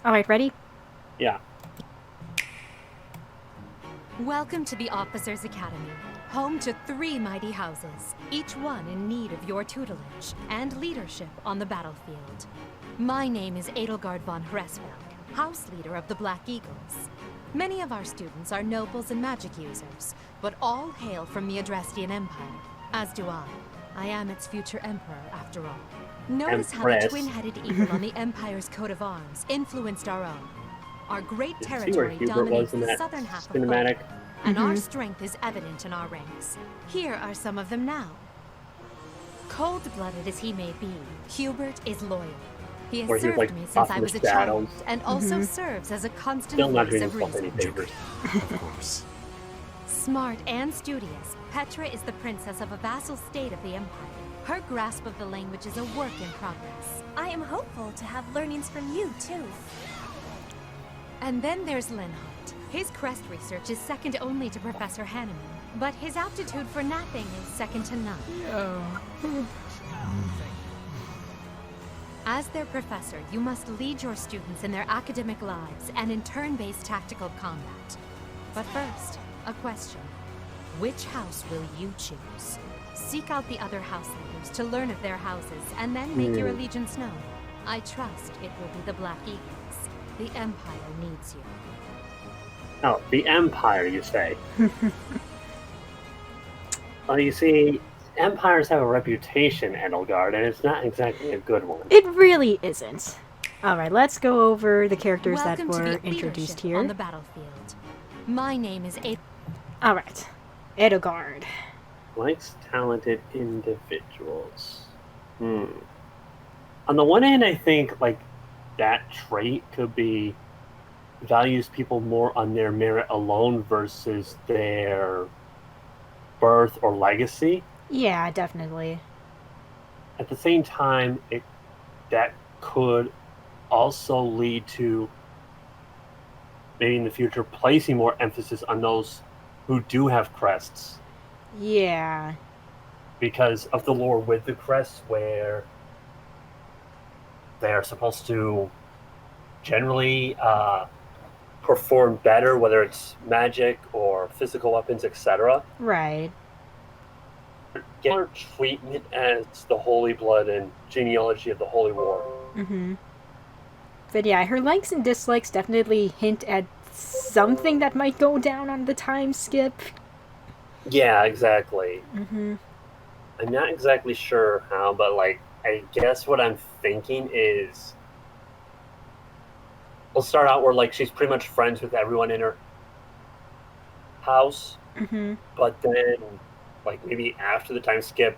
Alright, ready? Yeah. Welcome to the Officers' Academy, home to 3 mighty houses, each one in need of your tutelage and leadership on the battlefield. My name is Edelgard von Hresvelg, house leader of the Black Eagles. Many of our students are nobles and magic users, but all hail from the Adrestian Empire, as do I. I am its future emperor, after all. Notice how the twin-headed eagle on the Empire's coat of arms influenced our own. Our great territory dominates the southern half of Poland, and our strength is evident in our ranks. Here are some of them now. Cold-blooded as he may be, Hubert is loyal. He has served me since I was a child, and also serves as a constant voice of reason. Of course. Smart and studious, Petra is the princess of a vassal state of the Empire. Her grasp of the language is a work in progress. I am hopeful to have learnings from you, too. And then there's Linhardt. His crest research is second only to Professor Hanneman, but his aptitude for napping is second to none. As their professor, you must lead your students in their academic lives and in turn-based tactical combat. But first, a question. Which house will you choose? Seek out the other house leaders to learn of their houses, and then make your allegiance known. I trust it will be the Black Eagles. The Empire needs you. Oh, the Empire, you say? Well, you see, empires have a reputation, Edelgard, and it's not exactly a good one. It really isn't. Alright, let's go over the characters Welcome that were to the introduced leadership on here. the battlefield. My name is Alright, Edelgard. Likes talented individuals. On the one hand, I think, like, that trait could be values people more on their merit alone versus their birth or legacy. Yeah, definitely. At the same time, that could also lead to maybe in the future placing more emphasis on those who do have crests. Yeah. Because of the lore with the crests, where they are supposed to generally perform better, whether it's magic or physical weapons, etc. Right. Get more treatment as the Holy Blood and genealogy of the Holy War. But yeah, her likes and dislikes definitely hint at something that might go down on the time skip. Yeah, exactly. I'm not exactly sure how, but like, I guess what I'm thinking is we'll start out where like she's pretty much friends with everyone in her house, but then like maybe after the time skip,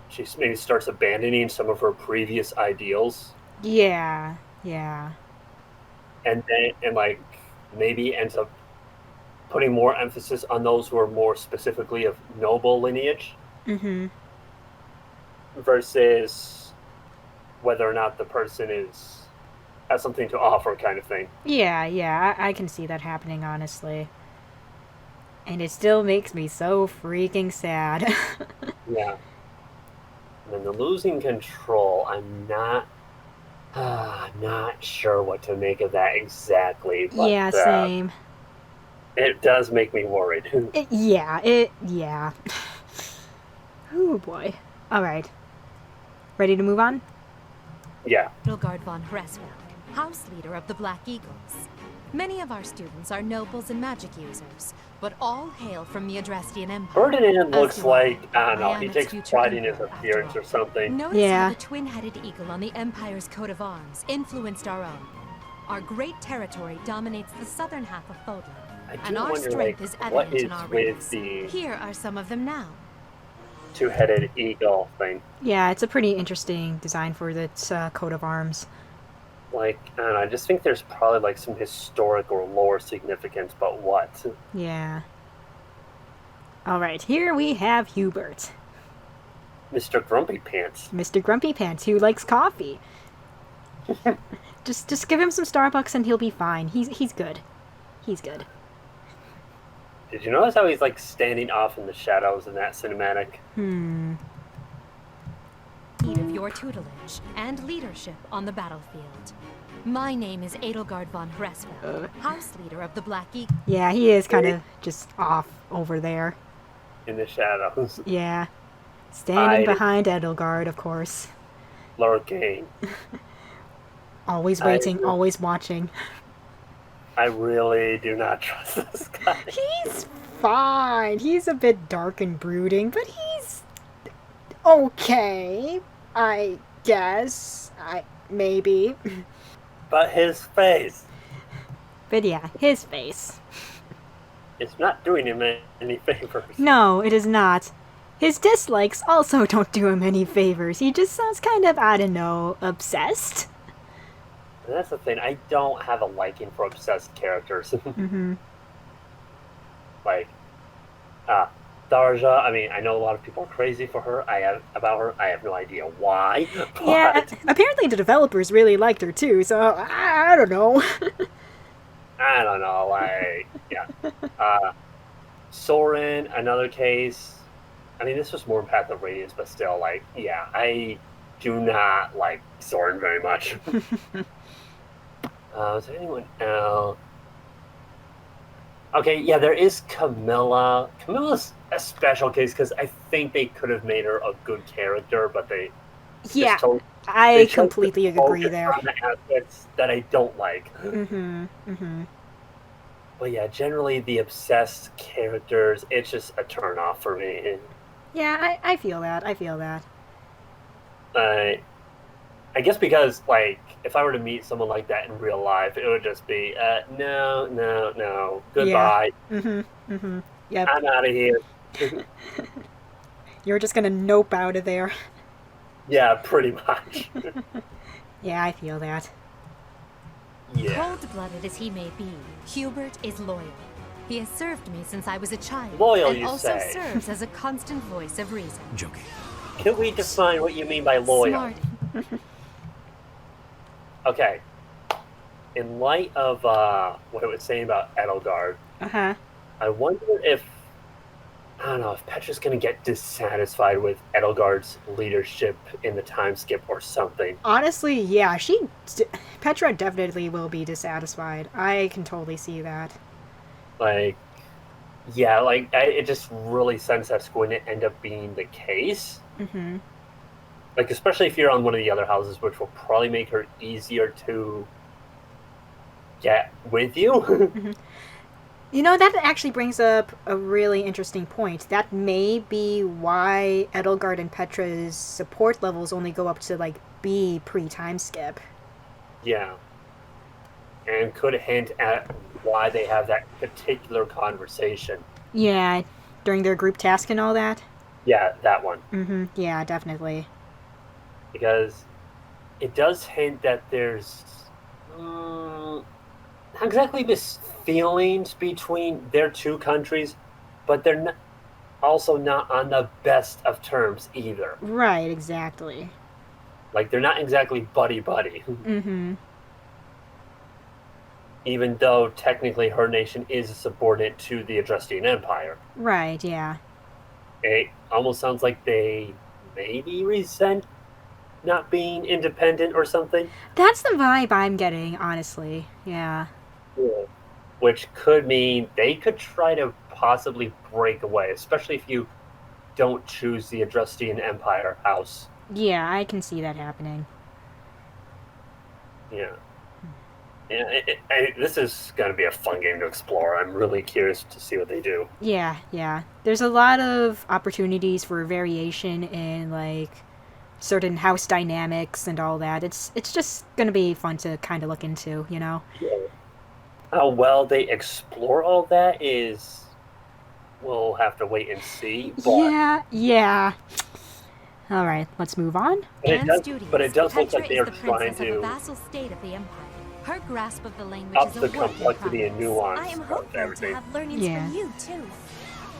she maybe starts abandoning some of her previous ideals. Yeah. And like maybe ends up putting more emphasis on those who are more specifically of noble lineage. Versus whether or not the person has something to offer, kind of thing. Yeah, I can see that happening, honestly. And it still makes me so freaking sad. Yeah. And then the losing control, I'm not sure what to make of that exactly. But, yeah, same. It does make me worried. Yeah. Oh boy. Alright. Ready to move on? Yeah. Edelgard von Hresvelg, house leader of the Black Eagles. Many of our students are nobles and magic users, but all hail from the Adrestian Empire. Ferdinand looks like, I don't know, he takes pride in his appearance or something. Notice how the twin-headed eagle on the Empire's coat of arms influenced our own. Our great territory dominates the southern half of Poland, and our strength is evident in our ranks. Here are some of them now. Two-headed eagle thing. Yeah, it's a pretty interesting design for its coat of arms. Like, I don't know, I just think there's probably like some historic or lore significance, but what? Yeah. Alright, here we have Hubert. Mr. Grumpy Pants. Mr. Grumpy Pants, who likes coffee. just give him some Starbucks and he'll be fine. He's good. He's good. Did you notice how he's like standing off in the shadows in that cinematic? Need of your tutelage and leadership on the battlefield. My name is Edelgard von Hresfeld, house leader of the Black Eagle. Yeah, he is kind of just off over there. In the shadows. Yeah. Standing I- behind Edelgard, of course. Lurking. Always waiting, always watching. I really do not trust this guy. He's fine. He's a bit dark and brooding, but he's okay, I guess. Maybe. But his face But yeah, his face. is not doing him any favors. No, it is not. His dislikes also don't do him any favors. He just sounds kind of, I don't know, obsessed. And that's the thing. I don't have a liking for obsessed characters. Mm-hmm. Like, Darja. I mean, I know a lot of people are crazy for her. I have no idea why. But Yeah, apparently the developers really liked her too, so I don't know. I don't know. Like, yeah. Soren, another case. I mean, this was more Path of Radiance, but still, like, yeah, I do not like Soren very much. Is there anyone else? Okay, yeah, there is Camilla. Camilla's a special case because I think they could have made her a good character, but they Yeah, just told, I they chose to completely agree focus there. on the aspects that I don't like. Mm-hmm, mm-hmm. But yeah, generally the obsessed characters, it's just a turn off for me. Yeah, I feel that. I feel that. I guess because, like, if I were to meet someone like that in real life, it would just be, no, goodbye. Mm-hmm, mm-hmm. Yep. I'm out of here. You're just gonna nope out of there. Yeah, pretty much. Yeah, I feel that. Yeah. Cold-blooded as he may be, Hubert is loyal. He has served me since I was a child, Loyal, and you also say? serves as a constant voice of reason. Joking. Can we define what you mean by loyal? Smart. Okay. In light of what it was saying about Edelgard, Uh-huh. I wonder if, I don't know, if Petra's going to get dissatisfied with Edelgard's leadership in the time skip or something. Honestly, yeah, Petra definitely will be dissatisfied. I can totally see that. Like, yeah, like, it just really sense that's going to end up being the case. Mm-hmm. Like, especially if you're on one of the other houses, which will probably make her easier to get with you. You know, that actually brings up a really interesting point. That may be why Edelgard and Petra's support levels only go up to, like, B pre-time skip. Yeah. And could hint at why they have that particular conversation. Yeah, during their group task and all that. Yeah, that one. Mm-hmm. Yeah, definitely. Because it does hint that there's not exactly this feelings between their two countries, but they're also not on the best of terms either. Right, exactly. Like, they're not exactly buddy-buddy. Mm-hmm. Even though technically her nation is a subordinate to the Adrustian Empire. Right, yeah. It almost sounds like they maybe resent not being independent or something. That's the vibe I'm getting, honestly. Yeah. Yeah. Which could mean they could try to possibly break away, especially if you don't choose the Adrustian Empire house. Yeah, I can see that happening. Yeah. Yeah, this is going to be a fun game to explore. I'm really curious to see what they do. Yeah, yeah. There's a lot of opportunities for variation in, like, certain house dynamics and all that. It's just going to be fun to kind of look into, you know? Yeah. How well they explore all that is... we'll have to wait and see. But, Yeah. All right, let's move on. but it does look Petra like they're is the trying princess of a to vassal state of the Empire. Her grasp of the language up is a the work in complexity and progress. nuance I am of hopeful to everything. have learnings Yeah. from you, too.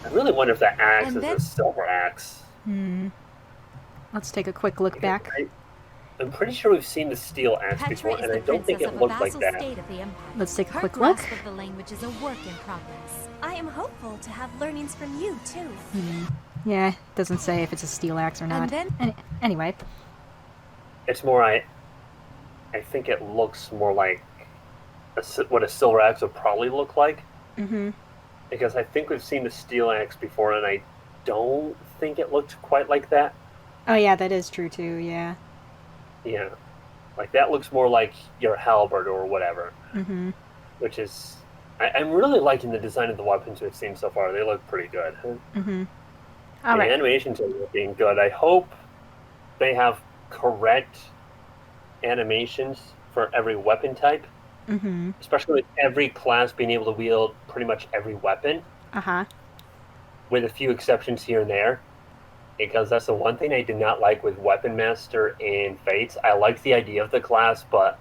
I really wonder if that axe And is then- a silver axe. Let's take a quick look back. I'm pretty sure we've seen the steel axe Petra before, is and the I don't think princess it of a looked like vassal that. state of the Empire. Let's take a Her quick look. grasp of the language is a work in progress. I am hopeful to have learnings from you, too. Yeah, doesn't say if it's a steel axe or not. And then- Anyway. it's more I think it looks more like what a silver axe would probably look like. Mm-hmm. Because I think we've seen the steel axe before, and I don't think it looked quite like that. Oh yeah, that is true too. Yeah. Yeah, like that looks more like your halberd or whatever. Mm-hmm. Which is, I'm really liking the design of the weapons we've seen so far. They look pretty good. Mm-hmm. All The right. animations are looking good. I hope they have correct animations for every weapon type, Mm-hmm. especially with every class being able to wield pretty much every weapon, Uh-huh. with a few exceptions here and there. Because that's the one thing I did not like with Weapon Master and Fates. I liked the idea of the class, but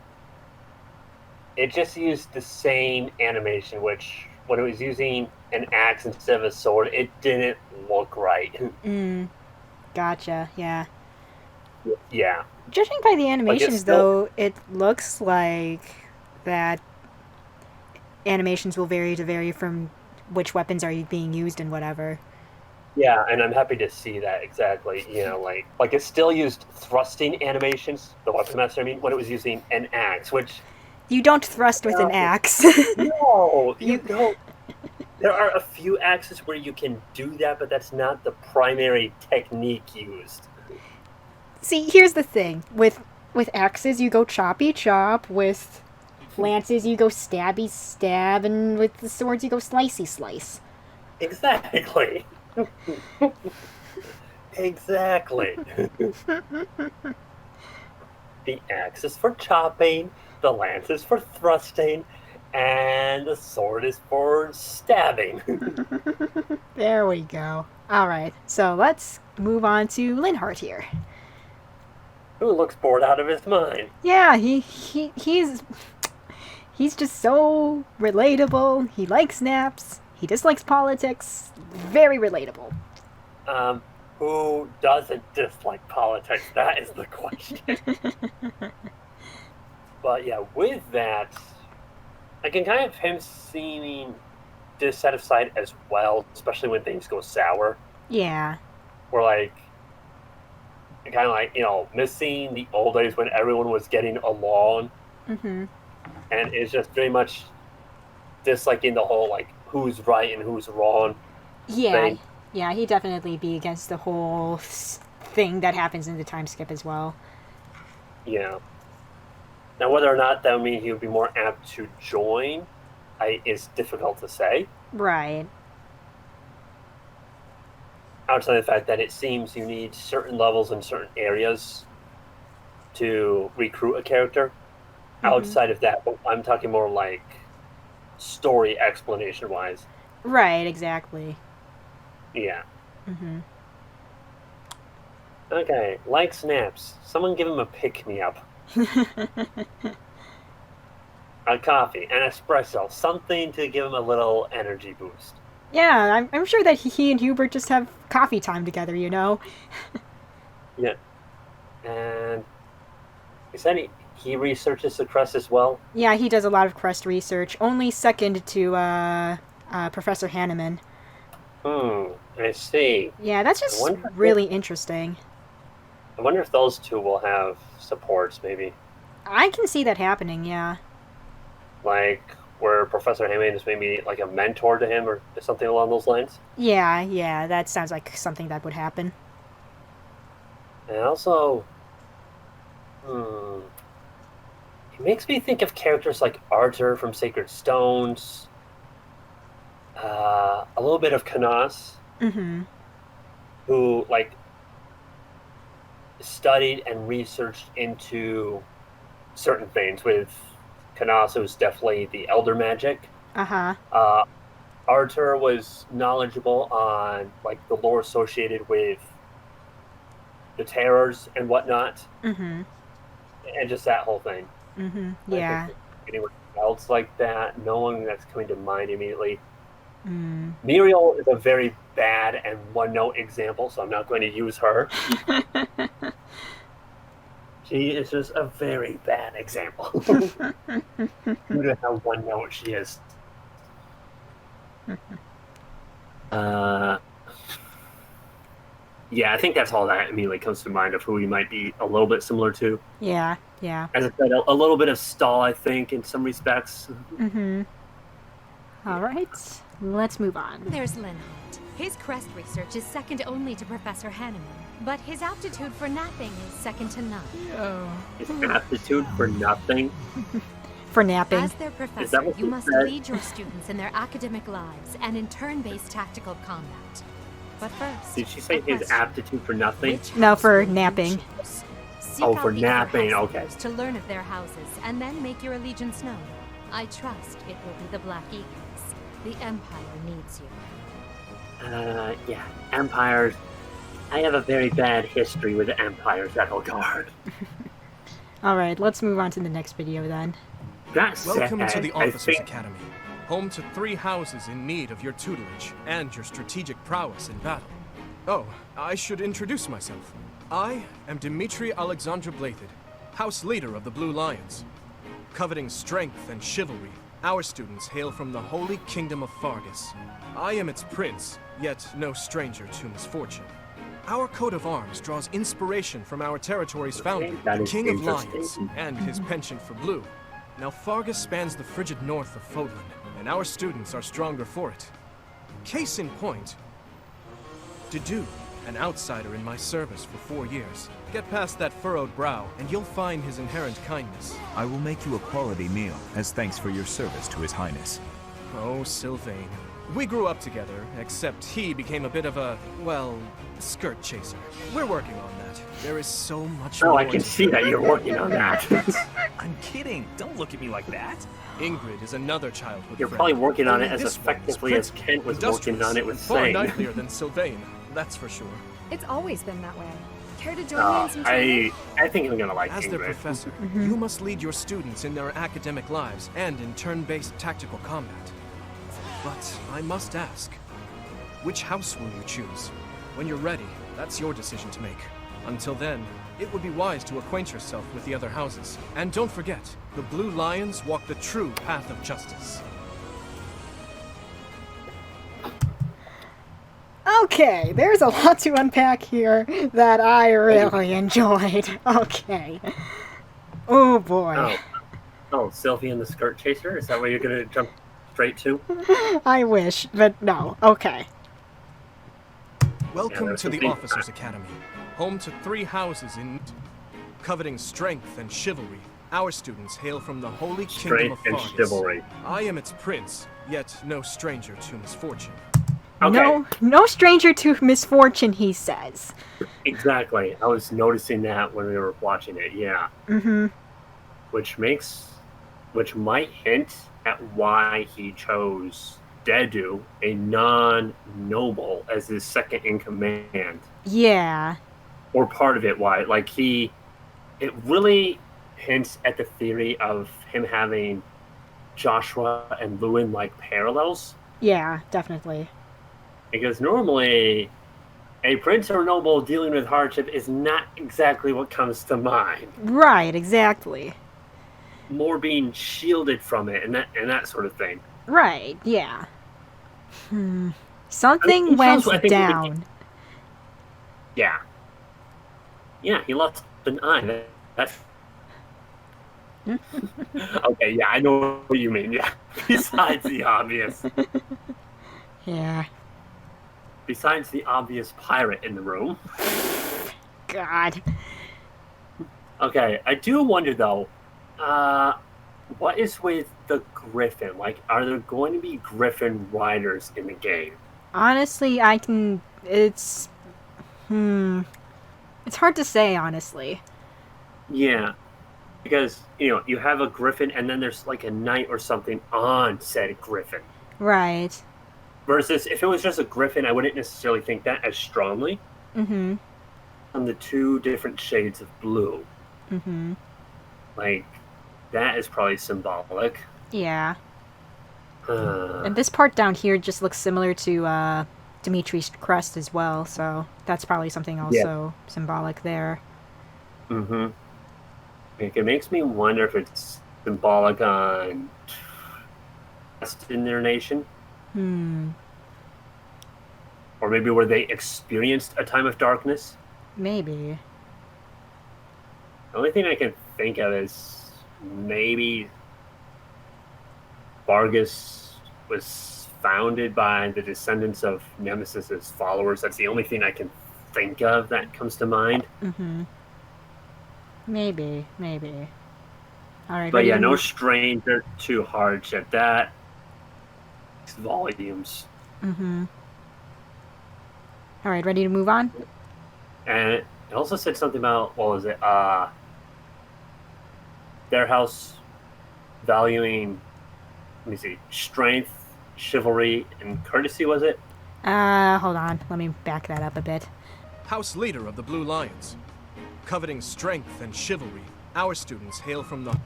it just used the same animation, which when it was using an axe instead of a sword, it didn't look right. Mm. Gotcha. Yeah. Yeah. Judging by the Like animations, though, it looks like that animations will vary from which weapons are being used and whatever. Yeah, and I'm happy to see that exactly. You know, like it still used thrusting animations, the Weapon Master, I mean, when it was using an axe, which You don't thrust with an axe. no, you You- don't. There are a few axes where you can do that, but that's not the primary technique used. See, here's the thing. With axes, you go choppy chop. With lances, you go stabby stab. And with the swords, you go slicey slice. Exactly. Exactly. The axe is for chopping, the lance is for thrusting, and the sword is for stabbing. There we go. Alright, so let's move on to Linhart here. Who looks bored out of his mind? Yeah, he's just so relatable. He likes naps. He dislikes politics. Very relatable. Who doesn't dislike politics? That is the question. But yeah, with that, I can kind of him seeming dissatisfied as well, especially when things go sour. Yeah. Or like, kind of like, you know, missing the old days when everyone was getting along, Mm-hmm. and it's just very much disliking the whole like who's right and who's wrong Yeah. thing. Yeah, he'd definitely be against the whole thing that happens in the time skip as well. Yeah. Now, whether or not that would mean he would be more apt to join, is difficult to say. Right. Outside of the fact that it seems you need certain levels in certain areas to recruit a character. Mm-hmm. Outside of that, I'm talking more like story explanation wise. Right, exactly. Yeah. Mm-hmm. Okay, like snaps. Someone give him a pick-me-up. A coffee, an espresso, something to give him a little energy boost. Yeah, I'm sure that he and Hubert just have coffee time together, you know? Yeah. And he said he researches the crest as well. Yeah, he does a lot of crest research. Only second to Professor Hanneman. I see. Yeah, that's just really interesting. I wonder if those two will have supports, maybe. I can see that happening, yeah. Like, where Professor Hammond is maybe like a mentor to him or something along those lines. Yeah, that sounds like something that would happen. And also, it makes me think of characters like Arthur from Sacred Stones, a little bit of Kanas, Mm-hmm. who, like, studied and researched into certain things. With Kanas, it was definitely the Elder Magic. Uh-huh. Arthur was knowledgeable on, like, the lore associated with the terrors and whatnot, Mm-hmm. and just that whole thing. Mm-hmm. Yeah. Anyone else like that? No one that's coming to mind immediately. Mm. Muriel is a very bad and one-note example, so I'm not going to use her. She is just a very bad example. Due to how one-note she is. Yeah, I think that's all that immediately comes to mind of who he might be a little bit similar to. Yeah, yeah. As I said, a little bit of Stahl, I think, in some respects. Mm-hmm. All right, let's move on. There's Linhardt. His crest research is second only to Professor Hanneman, but his aptitude for napping is second to none. His aptitude for nothing. For napping. As their professor, you must lead your students in their academic lives and in turn-based tactical combat. But first, Did she say his aptitude for nothing? No, for napping. Oh, for napping, okay. To learn of their houses and then make your allegiance known. I trust it will be the Black Eagles. The Empire needs you. Yeah, Empires. I have a very bad history with the Empires, Edelgard. All right, let's move on to the next video then. Welcome to the Officers Academy, home to 3 houses in need of your tutelage and your strategic prowess in battle. Oh, I should introduce myself. I am Dmitri Alexandra Blathid, house leader of the Blue Lions. Coveting strength and chivalry, our students hail from the holy kingdom of Fargus. I am its prince, yet no stranger to misfortune. Our coat of arms draws inspiration from our territory's founder, the King of Lions, and his penchant for blue. Now Fargus spans the frigid north of Fodland, and our students are stronger for it. Case in point, Dedu, an outsider in my service for 4 years. Get past that furrowed brow, and you'll find his inherent kindness. I will make you a quality meal, as thanks for your service to His Highness. Oh, Sylvain. We grew up together, except he became a bit of a, well, skirt chaser. We're working on that. There is so much more. Oh, I can see that you're working on that. I'm kidding. Don't look at me like that. Ingrid is another childhood You're friend. probably working on it Only as this one is effectively as Kent was working on it with far Sane. knightlier than Sylvain, that's for sure. It's always been that way. Care to join me in some training? I think I'm gonna like As their Ingrid. professor, you must lead your students in their academic lives and in turn-based tactical combat. But I must ask, which house will you choose? When you're ready, that's your decision to make. Until then, it would be wise to acquaint yourself with the other houses. And don't forget, the Blue Lions walk the true path of justice. Okay, there's a lot to unpack here that I really enjoyed. Okay. Oh boy. Oh, Sylvie and the Skirt Chaser? Is that what you're gonna jump straight to? I wish, but no. Okay. Welcome to the Officers Academy, home to 3 houses in coveting strength and chivalry. Our students hail from the holy kingdom of Strength and Fargus. chivalry. I am its prince, yet no stranger to misfortune. Okay. No stranger to misfortune, he says. Exactly. I was noticing that when we were watching it, yeah. Mm-hmm. Which might hint at why he chose Dedu, a non-noble, as his second in command. Yeah. Or part of it, why. Like, it really hints at the theory of him having Joshua and Lewin like parallels. Yeah, definitely. Because normally, a prince or noble dealing with hardship is not exactly what comes to mind. Right, exactly. More being shielded from it and that sort of thing. Right, yeah. Something went down. Yeah. Yeah, he lost an eye. That's... Okay, yeah, I know what you mean, yeah. Besides the obvious. Yeah. Besides the obvious pirate in the room. God. Okay, I do wonder, though, what is with the Griffin? Like, are there going to be Griffin riders in the game? Honestly, it's hard to say, honestly. Yeah. Because, you have a Griffin, and then there's, like, a knight or something on said Griffin. Right. Versus, if it was just a Griffin, I wouldn't necessarily think that as strongly. Mm-hmm. On the 2 different shades of blue. Mm-hmm. Like, that is probably symbolic. Yeah. And this part down here just looks similar to Dimitri's crest as well, so that's probably something also symbolic there. Mm-hmm. Like, it makes me wonder if it's symbolic on trust in their nation. Or maybe where they experienced a time of darkness. Maybe. The only thing I can think of is maybe Vargas was founded by the descendants of Nemesis's followers. That's the only thing I can think of that comes to mind. Mm-hmm. Maybe. All right. But yeah, no stranger to hardship. That volumes. Mm-hmm. All right, ready to move on? And it also said something about, what was it? Their house valuing, let me see, strength, chivalry, and courtesy, was it? Hold on. Let me back that up a bit. House leader of the Blue Lions. Coveting strength and chivalry, our students hail from the...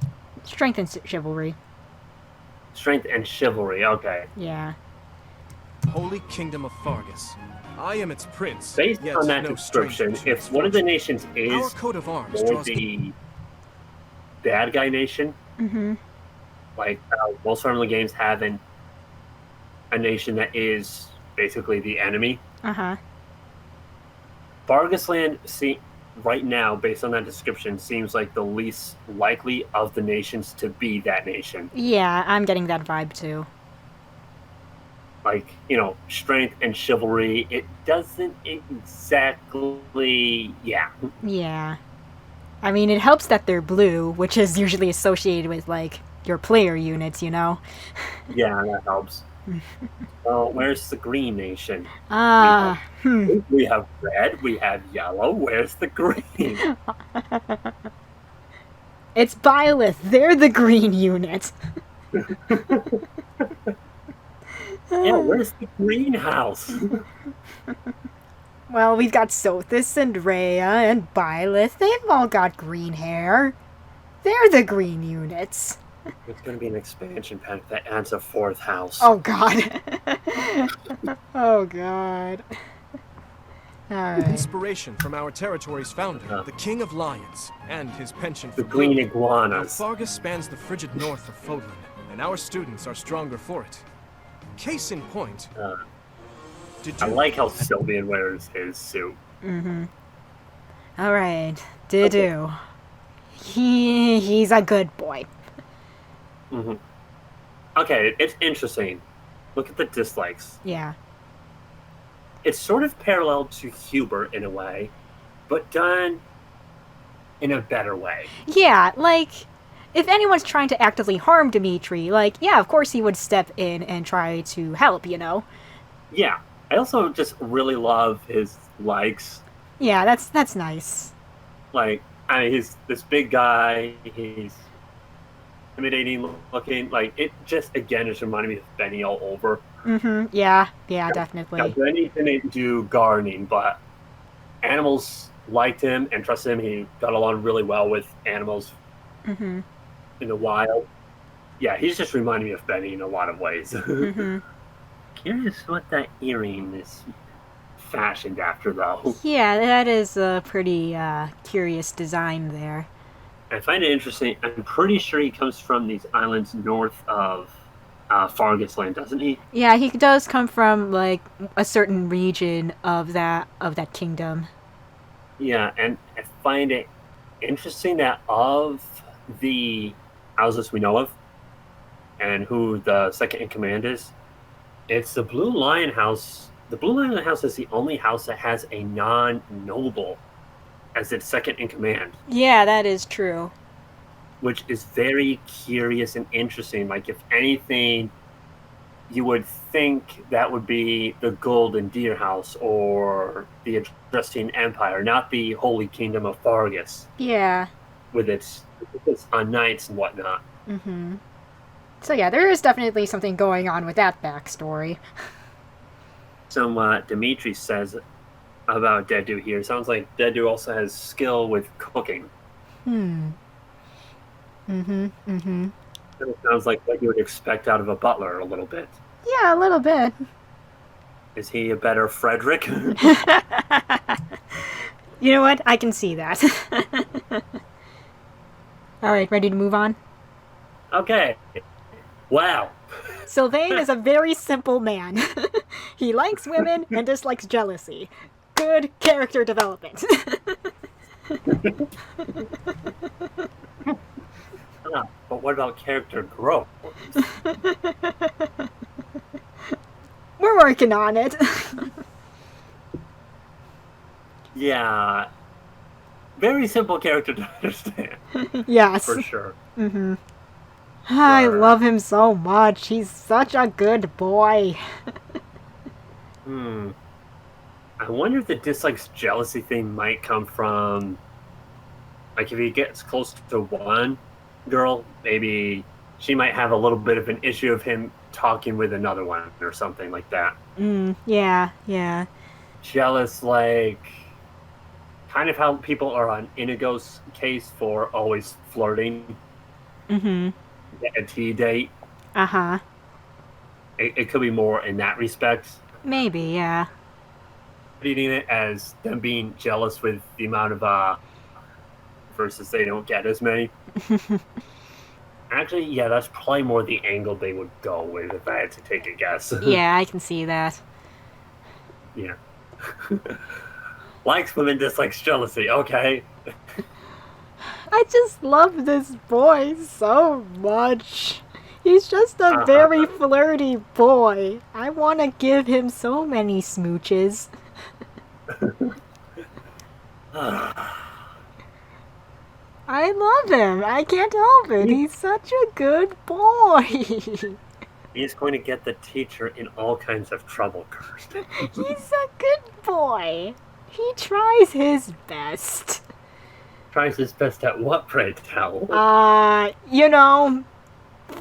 Strength and chivalry. Strength and chivalry, okay. Yeah. Holy Kingdom of Fargus. I am its prince. Based yet on that no description, stranger to if one of the nations our is coat of arms more draws the bad guy nation, Mm-hmm. like most Family games have a nation that is basically the enemy. Uh-huh. Vargasland, right now, based on that description, seems like the least likely of the nations to be that nation. Yeah, I'm getting that vibe too. Like, strength and chivalry, it doesn't exactly, yeah. Yeah. I mean, it helps that they're blue, which is usually associated with, like, your player units, you know? Yeah, that helps. Well, where's the green nation? We have red, we have yellow, where's the green? It's Byleth, they're the green unit. Yeah, where's the greenhouse? Well, we've got Sothis and Rhea and Byleth. They've all got green hair. They're the green units. It's going to be an expansion pack that adds a 4th house. Oh, God. Oh, God. All right. Inspiration from our territory's founder, the King of Lions, and his penchant for The green blue. iguanas. Fargus spans the frigid north of Fodland, and our students are stronger for it. Case in point. I like how Sylvian wears his suit. Mm-hmm. All right. Didu. He's a good boy. Mm-hmm. Okay, it's interesting. Look at the dislikes. Yeah. It's sort of parallel to Hubert in a way, but done in a better way. Yeah, like, if anyone's trying to actively harm Dimitri, like, yeah, of course he would step in and try to help, you know? Yeah. I also just really love his likes. Yeah, that's nice. Like, he's this big guy, he's intimidating looking. Like, it just, again, is reminding me of Benny all over. Mm-hmm. Yeah, definitely. Now, Benny didn't do gardening, but animals liked him and trusted him. He got along really well with animals Mm-hmm. in the wild. Yeah, he's just reminding me of Benny in a lot of ways. Mm-hmm. Curious what that earring is fashioned after, though. Yeah, that is a pretty curious design there. I find it interesting. I'm pretty sure he comes from these islands north of Fargus Land, doesn't he? Yeah, he does come from, like, a certain region of that kingdom. Yeah, and I find it interesting that of the houses we know of, and who the second in command is, it's the Blue Lion House. The Blue Lion House is the only house that has a non-noble as its second in command. Yeah, that is true. Which is very curious and interesting. Like, if anything, you would think that would be the Golden Deer House or the Adrestian Empire, not the Holy Kingdom of Fargus. Yeah. With its knights and whatnot. Mm-hmm. So yeah, there is definitely something going on with that backstory. Some Dimitri says about Dedu here. Sounds like Dedu also has skill with cooking. Mm-hmm. It sounds like what you would expect out of a butler a little bit. Yeah, a little bit. Is he a better Frederick? You know what? I can see that. All right, ready to move on? Okay. Wow. Sylvain is a very simple man. He likes women and dislikes jealousy. Good character development. But what about character growth? We're working on it. Yeah. Very simple character to understand. Yes. For sure. Mm-hmm. I love him so much. He's such a good boy. I wonder if the dislikes jealousy thing might come from, like, if he gets close to one girl, maybe she might have a little bit of an issue of him talking with another one or something like that. Yeah. Jealous, like, kind of how people are on Inigo's case for always flirting. Mm-hmm. Get a tea date. Uh-huh. It could be more in that respect. Maybe, yeah. Reading it as them being jealous with the amount of versus they don't get as many. Actually, yeah, that's probably more the angle they would go with if I had to take a guess. Yeah, I can see that. Yeah. Likes women, dislikes jealousy. Okay. I just love this boy so much. He's just a very flirty boy. I want to give him so many smooches. I love him. I can't help it. He's such a good boy. He's going to get the teacher in all kinds of trouble, Kirsten. He's a good boy. He tries his best. Tries his best at what, pray tell?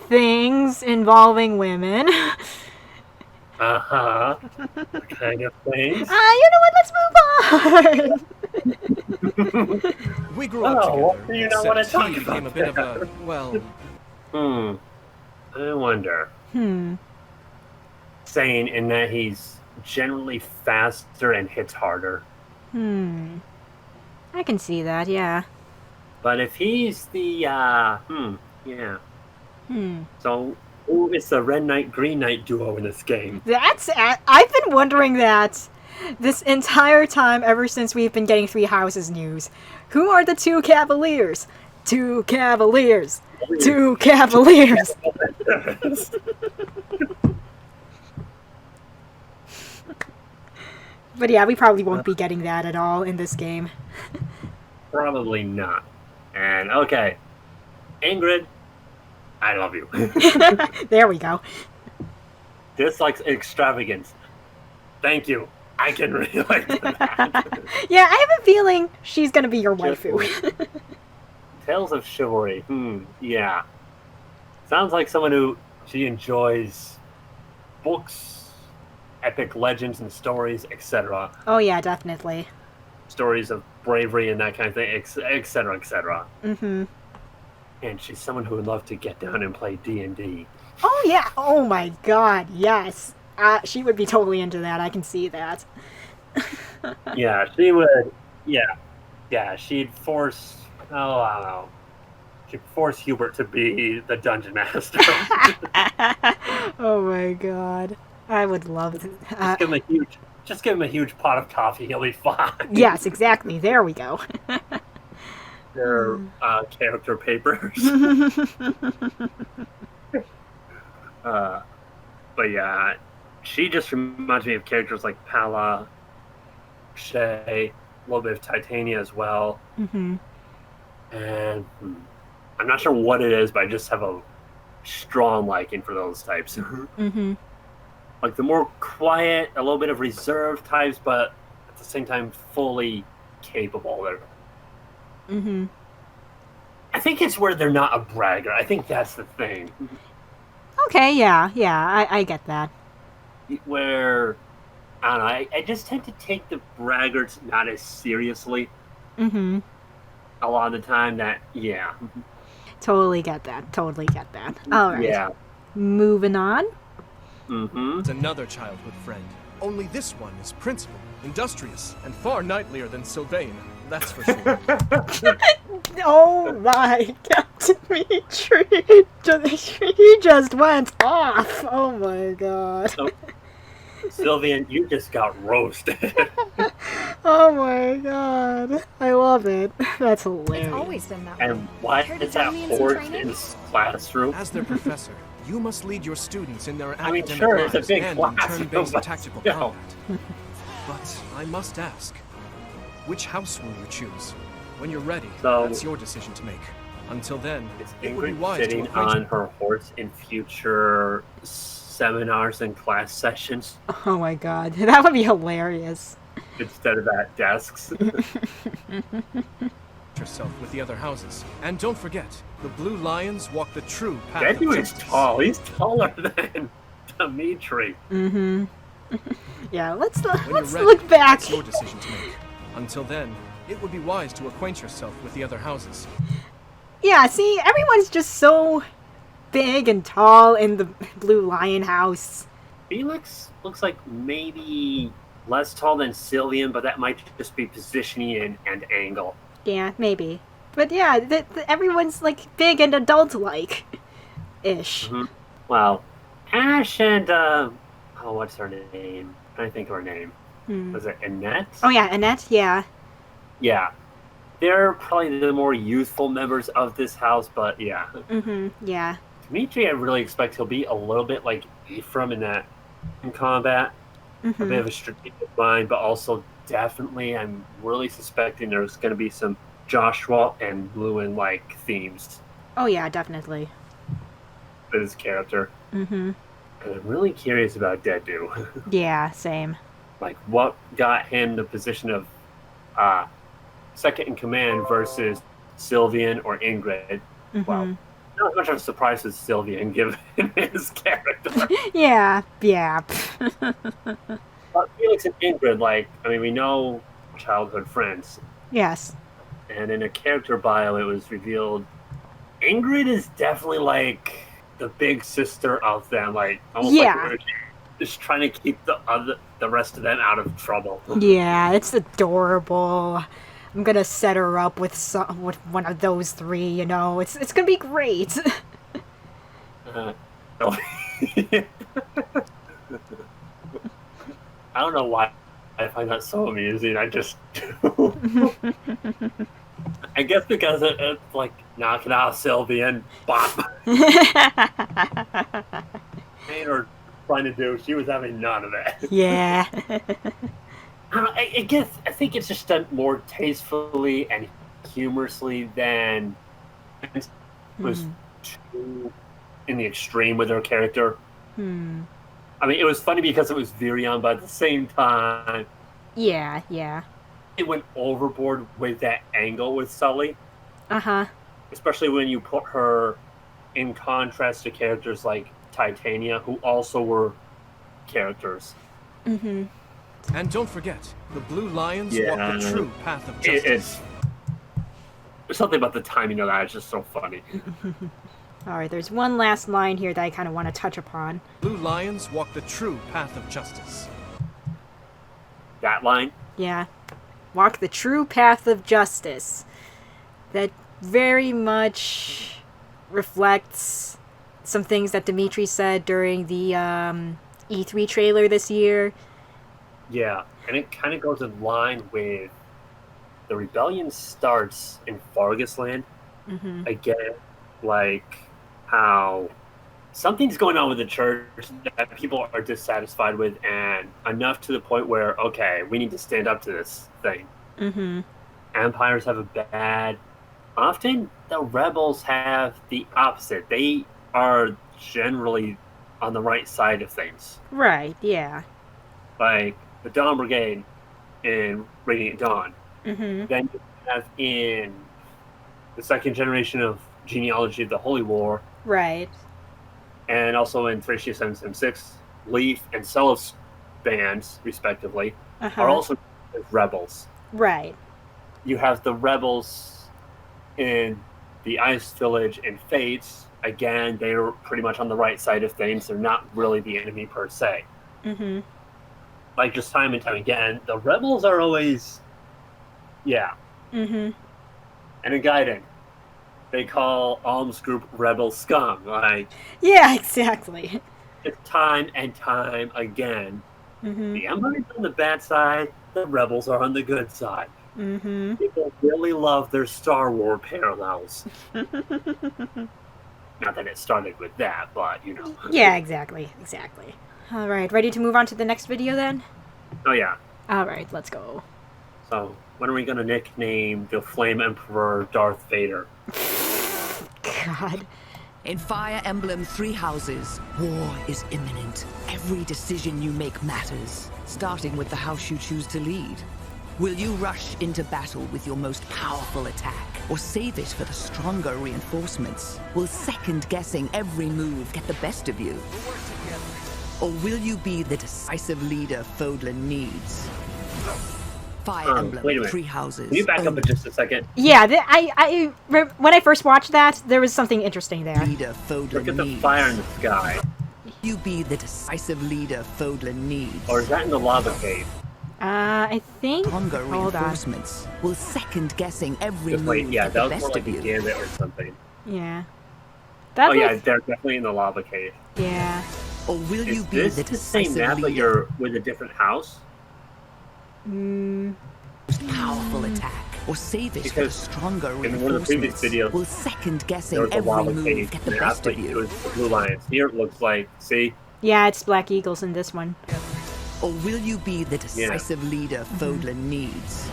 Things involving women. What kind of things? You know what? Let's move on. We grew up together. Do you not want to talk he about became a bit of a, well... I wonder. Saying in that he's generally faster and hits harder. I can see that, yeah. But if he's the, yeah. So, who is the Red Knight, Green Knight duo in this game? I've been wondering that this entire time ever since we've been getting Three Houses news. Who are the two Cavaliers? Two Cavaliers. Two Cavaliers. But yeah, we probably won't be getting that at all in this game. Probably not. And, okay. Ingrid, I love you. There we go. Dislikes extravagance. Thank you. I can relate to that. Yeah, I have a feeling she's gonna be your waifu. Tales of Chivalry. Yeah. Sounds like someone who she enjoys books, epic legends and stories, etc. Oh yeah, definitely. Stories of bravery and that kind of thing, etc., etc. Mm-hmm. And she's someone who would love to get down and play D&D. Oh yeah! Oh my god, yes! She would be totally into that, I can see that. Yeah, she would. Yeah, she'd force... Oh, I don't know. She'd force Hubert to be the dungeon master. Oh my god. I would love it. Just give him a huge pot of coffee, he'll be fine. Yes, exactly. There we go. Their character papers. But yeah, she just reminds me of characters like Pala, Shay, a little bit of Titania as well. Mm-hmm. And I'm not sure what it is, but I just have a strong liking for those types. Mm-hmm. Like the more quiet, a little bit of reserved types, but at the same time fully capable. Mm-hmm. I think it's where they're not a bragger. I think that's the thing. Okay, yeah, I get that. Where, I don't know, I just tend to take the braggarts not as seriously. Mm-hmm. A lot of the time yeah. Totally get that. All right. Yeah. Moving on. Mm-hmm. It's another childhood friend. Only this one is principled, industrious, and far knightlier than Sylvain. That's for sure. Oh my Captain Dimitri! He just went off! Oh my god. Sylvian, you just got roasted. Oh my god. I love it. That's hilarious. It's always been that way. And why Care to is that join me in some forced training? in this classroom? As their professor, you must lead your students in their I mean, academic sure, it's a lives big and in classroom, turn-based but tactical still. combat. But I must ask, which house will you choose? When you're ready, So- that's your decision to make. Until then, Is it would be Ingrid wise to sitting acquaint on her horse in future seminars and class sessions Oh my god. That would be hilarious. instead of at desks? yourself with the other houses. And don't forget, the Blue Lions walk the true path That of dude is justice. tall. He's taller than Dimitri. Mm-hmm. Yeah, let's When you're let's ready, look back. that's your decision to make. Until then, it would be wise to acquaint yourself with the other houses. Yeah, see, everyone's just so big and tall in the Blue Lion house. Felix looks like maybe less tall than Sylvian, but that might just be positioning and angle. Yeah, maybe. But yeah, everyone's like big and adult-like. Ish. Mm-hmm. Well, Ash and, what's her name? I'm trying to think of her name. Was it Annette? Oh yeah, Annette, yeah. Yeah. They're probably the more youthful members of this house, but yeah. Mm-hmm, yeah. Dimitri, I really expect he'll be a little bit like Ephraim in that in combat. A bit of a strategic mind, but also definitely I'm really suspecting there's going to be some Joshua and Lewin-like themes Oh yeah, definitely. for his character. Mm-hmm. And I'm really curious about Dedu. Yeah, same. Like, what got him the position of second in command versus Sylvian or Ingrid? Mm-hmm. Well, not much of a surprise with Sylvian given his character. Yeah, yeah. But Felix and Ingrid, like, I mean, we know childhood friends. Yes. And in a character bio, it was revealed Ingrid is definitely like the big sister of them, like almost Yeah. like just trying to keep the rest of them out of trouble. Yeah, it's adorable. I'm gonna set her up with one of those three, you know. It's gonna be great. So- I don't know why I find that so amusing. I just do. I guess because it's like, knock it out, Sylvian. Bop. Ain't her trying to do. She was having none of it. Yeah. I think it's just done more tastefully and humorously than it was too in the extreme with her character. I mean, it was funny because it was Virion, but at the same time, Yeah, yeah. it went overboard with that angle with Sully, Uh-huh. especially when you put her in contrast to characters like Titania, who also were characters. Mm-hmm. And don't forget, the Blue Lions Yeah. walk the true path of justice. There's something about the timing of that is just so funny. Alright, there's one last line here that I kind of want to touch upon. Blue Lions walk the true path of justice. That line, Yeah. Walk the true path of justice. That very much reflects some things that Dimitri said during the E3 trailer this year. yeah, and it kind of goes in line with the rebellion starts in Fargus Land. Mm-hmm. Again, like how something's going on with the church that people are dissatisfied with, and enough to the point where, okay, we need to stand up to this thing. Mm-hmm. Empires have a bad. Often the rebels have the opposite. They are generally on the right side of things. Right, yeah. Like the Dawn Brigade in Radiant Dawn. Mm-hmm. Then you have in the second generation of Genealogy of the Holy War, Right. and also in Thracia 776, Leaf and Celos bands, respectively, Uh-huh. are also rebels. Right. You have the rebels in the Ice Village and Fates. Again, they're pretty much on the right side of things. They're not really the enemy per se. Mm-hmm. Like, just time and time again, the rebels are always, yeah. Mm-hmm. And in Gaiden, they call Alms Group rebel scum. Like, Yeah, exactly. it's time and time again. The Empire is on the bad side, the rebels are on the good side. People really love their Star Wars parallels. Not that it started with that, but, you know. Yeah, exactly. Alright, ready to move on to the next video then? Oh, yeah. Alright, let's go. So, when are we going to nickname the Flame Emperor Darth Vader? God. In Fire Emblem 3 Houses, war is imminent. Every decision you make matters, starting with the house you choose to lead. Will you rush into battle with your most powerful attack, or save it for the stronger reinforcements? Will second-guessing every move get the best of you? Or will you be the decisive leader Fodlan needs? Fire Emblem, wait a minute. 3 Houses. Can you back up in just a second? Yeah, when I first watched that, there was something interesting there. Leader Fodlan Look at the needs. fire in the sky. You be the decisive leader Fodlan needs. Or is that in the lava cave? I think... Stronger Hold on. reinforcements. Will second-guessing every Just move wait, yeah, get that the was more best like of a you? gambit or something. Yeah. That Oh, yeah, was- they're definitely in the lava cave. Yeah. Or will you Is be this the the same decisive map, but leader? you're with a different house? Most powerful attack, or save it for the Because stronger in one of the previous reinforcements? videos, Will there second-guessing was a every lava move cave get the map, best but of it you? was the Blue Lions. Here it looks like, see? Yeah, it's Black Eagles in this one. Or will you be the decisive leader Fodlan needs?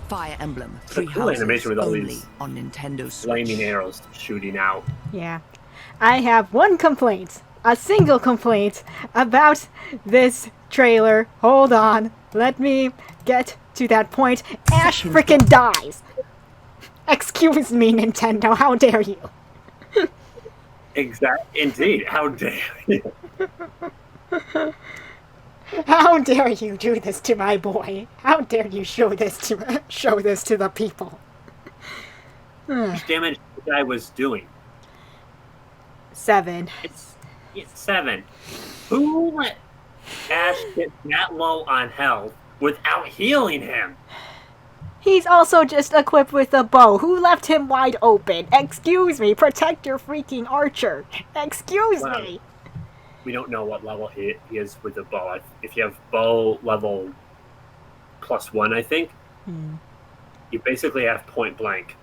Fire Emblem, a 3 cool Houses, animation with all only these on Nintendo Switch. Flaming arrows shooting out. Yeah. I have one complaint. A single complaint about this trailer. Hold on. Let me get to that point. Ash frickin' dies. Excuse me, Nintendo. How dare you? Indeed. How dare you? How dare you do this to my boy? How dare you show this to the people? How much damage the guy was doing? 7. It's 7. Who let Ash get that low on health without healing him? He's also just equipped with a bow. Who left him wide open? Excuse me. Protect your freaking archer. Excuse me. We don't know what level he is with the bow. If you have bow level +1, I think, you basically have point blank.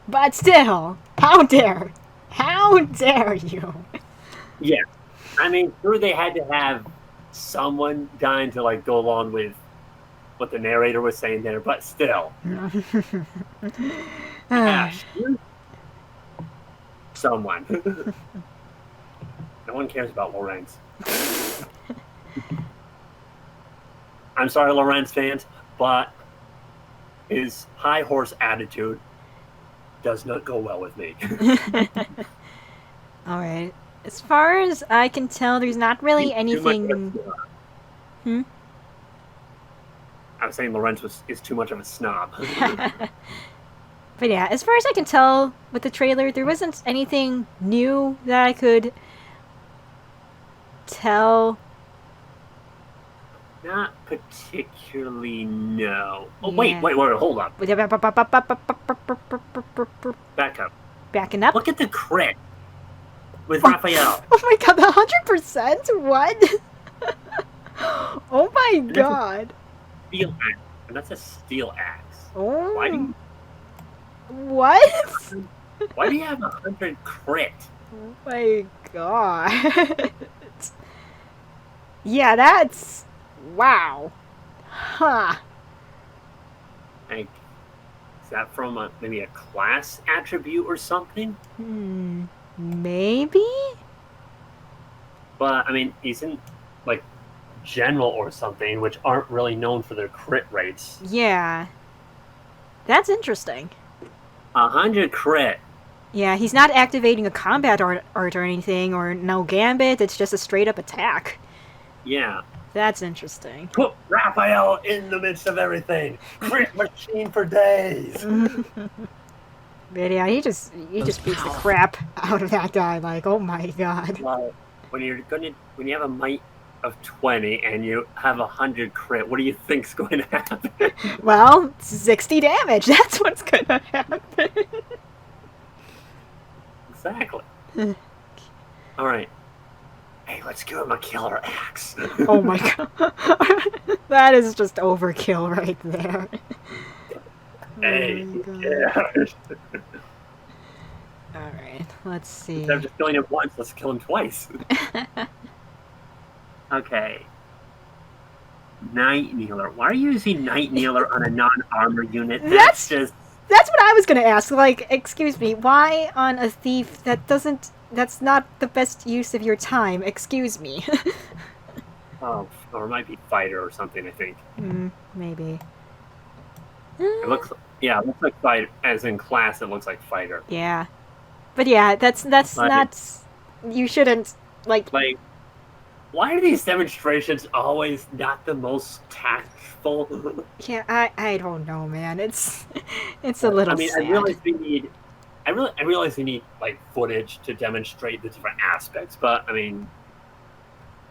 But still, how dare you? Yeah. I mean, sure, they had to have someone dying to, like, go along with what the narrator was saying there, but still. Ash, someone. No one cares about Lorenz. I'm sorry, Lorenz fans, but his high horse attitude does not go well with me. Alright. As far as I can tell, there's not really anything... I was saying Lorenz is too much of a snob. But yeah, as far as I can tell with the trailer, there wasn't anything new that I could tell. Not particularly, no. Oh, Yeah. wait, hold on. Back up. Backing up. Look at the crit with Raphael. Oh my god, the 100%? What? Oh my god. Steel axe. And that's a steel axe. Oh. Why do What? you have 100 crit? Oh my god. Yeah, that's... Wow. Huh. Like, is that from maybe a class attribute or something? Maybe? But, I mean, isn't, like, general or something, which aren't really known for their crit rates. Yeah. That's interesting. 100 crit. Yeah, he's not activating a combat art or anything, or no gambit, it's just a straight-up attack. Yeah. That's interesting. Put Raphael in the midst of everything. Crit machine for days. But yeah, he just beats the crap out of that guy, like, oh my god. Well, when you have a might of 20 and you have 100 crit, what do you think's going to happen? Well, 60 damage, that's what's gonna happen. Exactly. Alright. Hey, let's give him a killer axe. Oh my god. That is just overkill right there. Hey, oh my god. yeah. Alright, let's see. Instead of just killing him once, let's kill him twice. Okay. Night Kneeler. Why are you using Night Kneeler on a non-armor unit? That's what I was gonna ask. Like, excuse me, why on a thief that's not the best use of your time? Excuse me. Oh, or it might be fighter or something, I think. Maybe. It looks like fighter, as in class, it looks like fighter. Yeah. But yeah, that's not... You shouldn't, like... Why are these demonstrations always not the most tactful? Yeah, I don't know, man. It's a little sad. I realize we need like footage to demonstrate the different aspects, but I mean,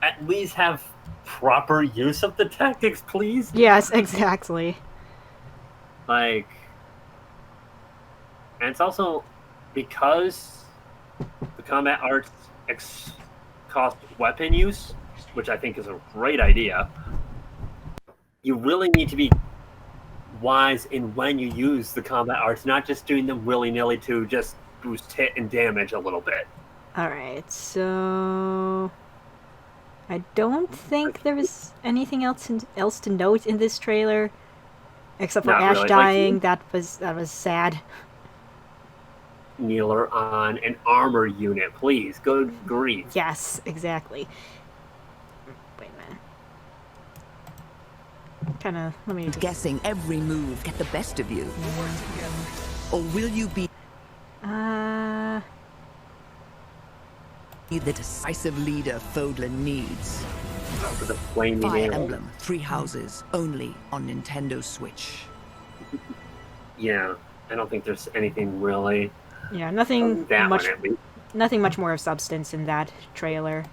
at least have proper use of the tactics, please. Yes, exactly. And it's also because the combat arts cost weapon use, which I think is a great idea. You really need to be wise in when you use the combat arts, not just doing them willy-nilly to just boost hit and damage a little bit. Alright, so... I don't think there was anything else to note in this trailer. Except for Ash really. dying, that was sad. Kneeler on an armor unit, please. Good grief. Yes, exactly. Wait a minute. Kinda, let me just... Guessing every move get the best of you. Or will you be the decisive leader Fodlan needs? For the flaming Fire arrow. Emblem, 3 houses, only on Nintendo Switch. Yeah, I don't think there's anything really... Yeah, nothing that much one, at least. nothing much more of substance in that trailer.